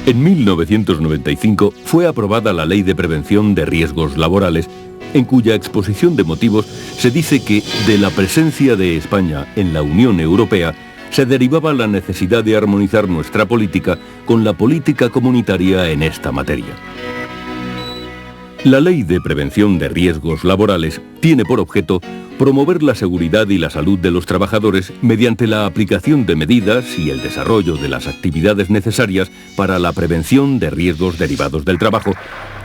En 1995 fue aprobada la Ley de Prevención de Riesgos Laborales, en cuya exposición de motivos se dice que de la presencia de España en la Unión Europea se derivaba la necesidad de armonizar nuestra política con la política comunitaria en esta materia. La Ley de Prevención de Riesgos Laborales tiene por objeto promover la seguridad y la salud de los trabajadores mediante la aplicación de medidas y el desarrollo de las actividades necesarias para la prevención de riesgos derivados del trabajo,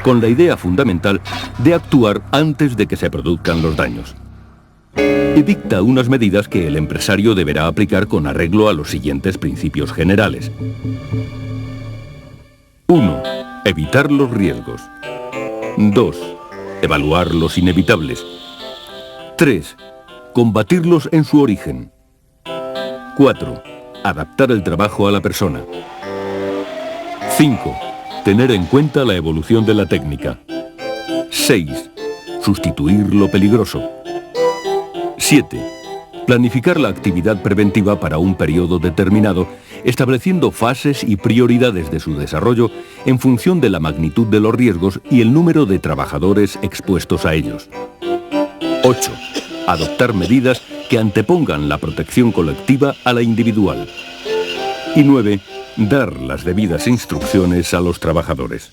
con la idea fundamental de actuar antes de que se produzcan los daños. Y dicta unas medidas que el empresario deberá aplicar con arreglo a los siguientes principios generales. 1. Evitar los riesgos. 2. Evaluar los inevitables. 3. Combatirlos en su origen. 4. Adaptar el trabajo a la persona. 5. Tener en cuenta la evolución de la técnica. 6. Sustituir lo peligroso. 7. Planificar la actividad preventiva para un periodo determinado, estableciendo fases y prioridades de su desarrollo en función de la magnitud de los riesgos y el número de trabajadores expuestos a ellos. 8. Adoptar medidas que antepongan la protección colectiva a la individual. Y 9. Dar las debidas instrucciones a los trabajadores.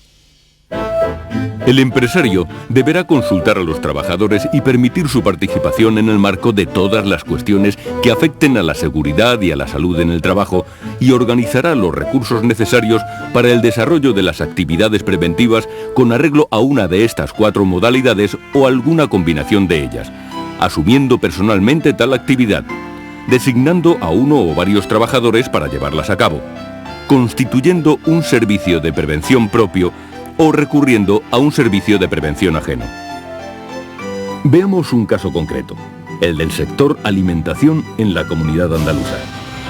El empresario deberá consultar a los trabajadores y permitir su participación en el marco de todas las cuestiones que afecten a la seguridad y a la salud en el trabajo y organizará los recursos necesarios para el desarrollo de las actividades preventivas con arreglo a una de estas 4 modalidades o alguna combinación de ellas, asumiendo personalmente tal actividad, designando a uno o varios trabajadores para llevarlas a cabo, constituyendo un servicio de prevención propio o recurriendo a un servicio de prevención ajeno. Veamos un caso concreto, el del sector alimentación en la comunidad andaluza.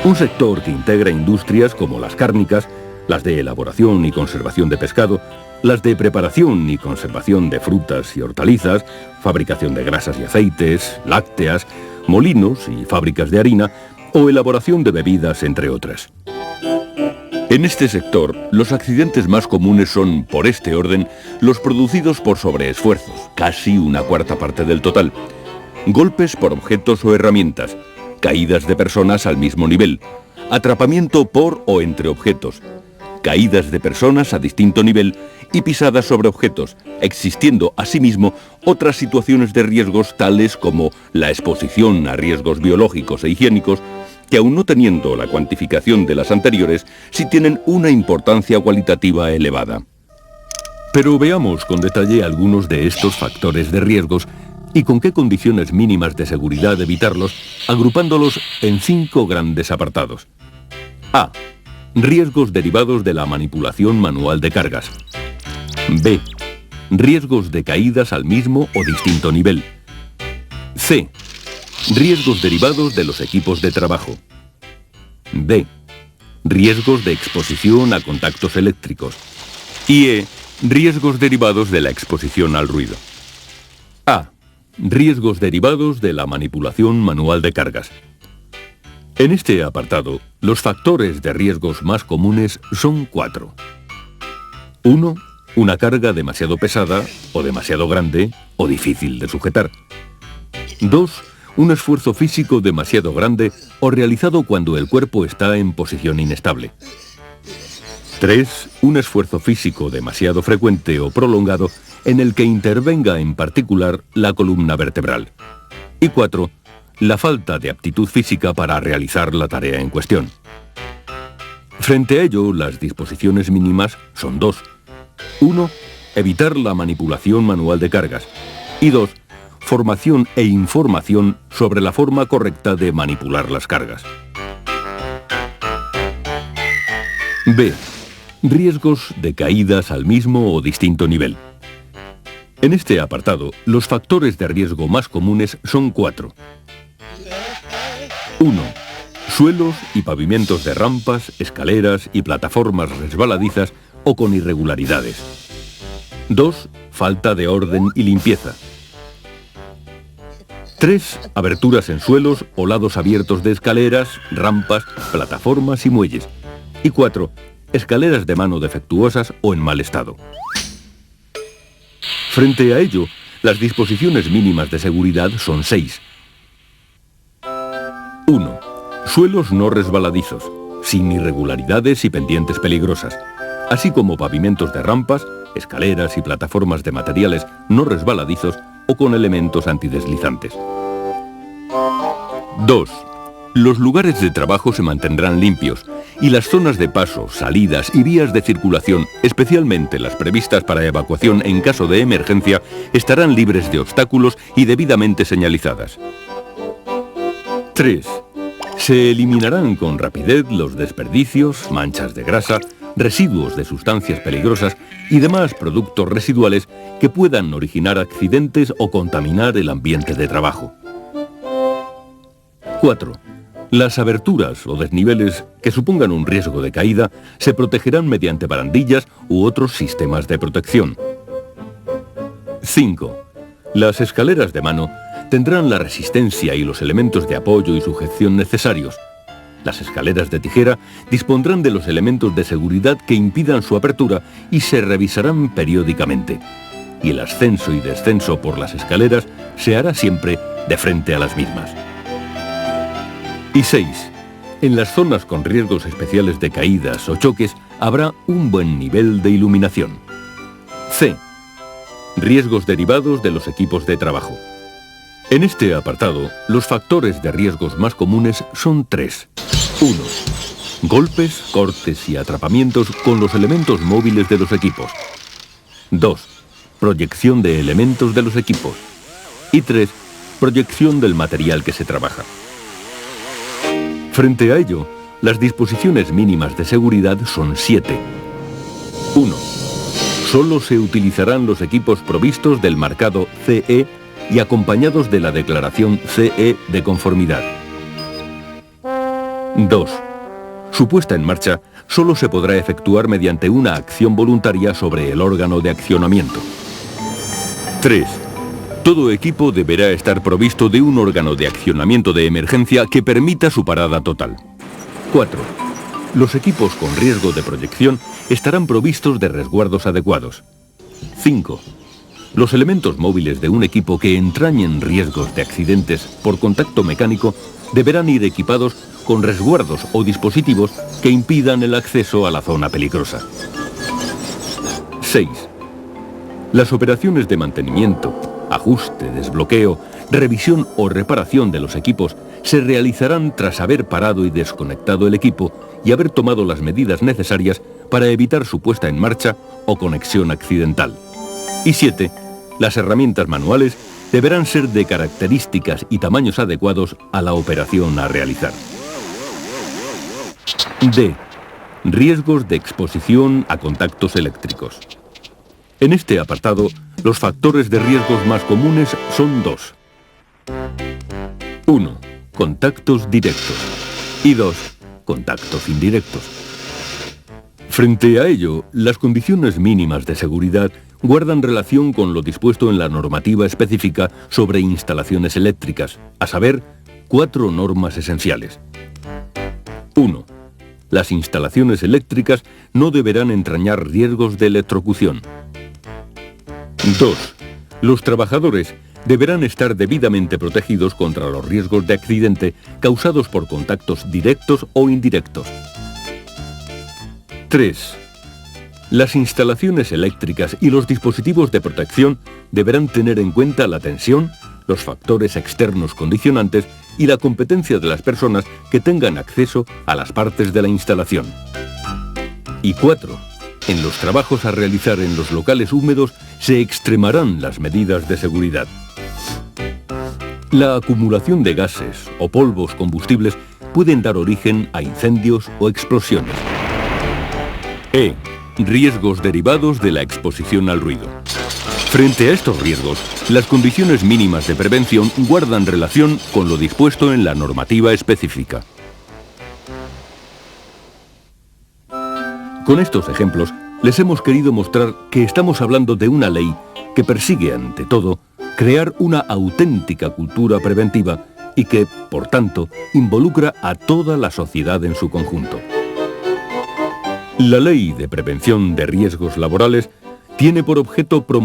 Un sector que integra industrias como las cárnicas, las de elaboración y conservación de pescado, las de preparación y conservación de frutas y hortalizas, fabricación de grasas y aceites, lácteas, molinos y fábricas de harina o elaboración de bebidas, entre otras. En este sector, los accidentes más comunes son, por este orden, los producidos por sobreesfuerzos, casi una cuarta parte del total, golpes por objetos o herramientas, caídas de personas al mismo nivel, atrapamiento por o entre objetos, caídas de personas a distinto nivel y pisadas sobre objetos, existiendo asimismo otras situaciones de riesgos tales como la exposición a riesgos biológicos e higiénicos, que aun no teniendo la cuantificación de las anteriores, sí tienen una importancia cualitativa elevada. Pero veamos con detalle algunos de estos factores de riesgos y con qué condiciones mínimas de seguridad evitarlos, agrupándolos en 5 grandes apartados. A. Riesgos derivados de la manipulación manual de cargas. B. Riesgos de caídas al mismo o distinto nivel. C. Riesgos derivados de los equipos de trabajo. D. Riesgos de exposición a contactos eléctricos. Y E. Riesgos derivados de la exposición al ruido. A. Riesgos derivados de la manipulación manual de cargas. En este apartado, los factores de riesgos más comunes son 4. 1. Una carga demasiado pesada o demasiado grande o difícil de sujetar. 2. Un esfuerzo físico demasiado grande o realizado cuando el cuerpo está en posición inestable. 3. Un esfuerzo físico demasiado frecuente o prolongado en el que intervenga en particular la columna vertebral. Y 4. La falta de aptitud física para realizar la tarea en cuestión. Frente a ello, las disposiciones mínimas son 2. 1. Evitar la manipulación manual de cargas. Y 2. Formación e información sobre la forma correcta de manipular las cargas. B. Riesgos de caídas al mismo o distinto nivel. En este apartado, los factores de riesgo más comunes son 4. 1. Suelos y pavimentos de rampas, escaleras y plataformas resbaladizas o con irregularidades. 2. Falta de orden y limpieza. 3. Aberturas en suelos o lados abiertos de escaleras, rampas, plataformas y muelles. Y 4. escaleras de mano defectuosas o en mal estado. Frente a ello, las disposiciones mínimas de seguridad son 6. 1. Suelos no resbaladizos, sin irregularidades y pendientes peligrosas, así como pavimentos de rampas, escaleras y plataformas de materiales no resbaladizos o con elementos antideslizantes. 2. Los lugares de trabajo se mantendrán limpios y las zonas de paso, salidas y vías de circulación, especialmente las previstas para evacuación en caso de emergencia, estarán libres de obstáculos y debidamente señalizadas. 3. Se eliminarán con rapidez los desperdicios, manchas de grasa, residuos de sustancias peligrosas y demás productos residuales que puedan originar accidentes o contaminar el ambiente de trabajo. 4. Las aberturas o desniveles que supongan un riesgo de caída se protegerán mediante barandillas u otros sistemas de protección. 5. Las escaleras de mano tendrán la resistencia y los elementos de apoyo y sujeción necesarios. Las escaleras de tijera dispondrán de los elementos de seguridad que impidan su apertura y se revisarán periódicamente. Y el ascenso y descenso por las escaleras se hará siempre de frente a las mismas. Y 6. En las zonas con riesgos especiales de caídas o choques habrá un buen nivel de iluminación. C. Riesgos derivados de los equipos de trabajo. En este apartado, los factores de riesgos más comunes son 3. 1. Golpes, cortes y atrapamientos con los elementos móviles de los equipos. 2. Proyección de elementos de los equipos. Y 3. Proyección del material que se trabaja. Frente a ello, las disposiciones mínimas de seguridad son 7. 1. Solo se utilizarán los equipos provistos del marcado CE y acompañados de la declaración CE de conformidad. 2. Su puesta en marcha solo se podrá efectuar mediante una acción voluntaria sobre el órgano de accionamiento. 3. Todo equipo deberá estar provisto de un órgano de accionamiento de emergencia que permita su parada total. 4. Los equipos con riesgo de proyección estarán provistos de resguardos adecuados. 5. Los elementos móviles de un equipo que entrañen riesgos de accidentes por contacto mecánico deberán ir equipados con resguardos o dispositivos que impidan el acceso a la zona peligrosa. 6. Las operaciones de mantenimiento, ajuste, desbloqueo, revisión o reparación de los equipos se realizarán tras haber parado y desconectado el equipo y haber tomado las medidas necesarias para evitar su puesta en marcha o conexión accidental. Y 7. Las herramientas manuales deberán ser de características y tamaños adecuados a la operación a realizar. D. Riesgos de exposición a contactos eléctricos. En este apartado, los factores de riesgos más comunes son 2. 1. Contactos directos. Y 2. Contactos indirectos. Frente a ello, las condiciones mínimas de seguridad guardan relación con lo dispuesto en la normativa específica sobre instalaciones eléctricas, a saber, 4 normas esenciales. 1. Las instalaciones eléctricas no deberán entrañar riesgos de electrocución. 2. Los trabajadores deberán estar debidamente protegidos contra los riesgos de accidente causados por contactos directos o indirectos. 3. Las instalaciones eléctricas y los dispositivos de protección deberán tener en cuenta la tensión, los factores externos condicionantes y la competencia de las personas que tengan acceso a las partes de la instalación. Y 4. En los trabajos a realizar en los locales húmedos se extremarán las medidas de seguridad. La acumulación de gases o polvos combustibles pueden dar origen a incendios o explosiones. E. Riesgos derivados de la exposición al ruido. Frente a estos riesgos, las condiciones mínimas de prevención guardan relación con lo dispuesto en la normativa específica. Con estos ejemplos, les hemos querido mostrar que estamos hablando de una ley que persigue, ante todo, crear una auténtica cultura preventiva y que, por tanto, involucra a toda la sociedad en su conjunto. La Ley de Prevención de Riesgos Laborales tiene por objeto promover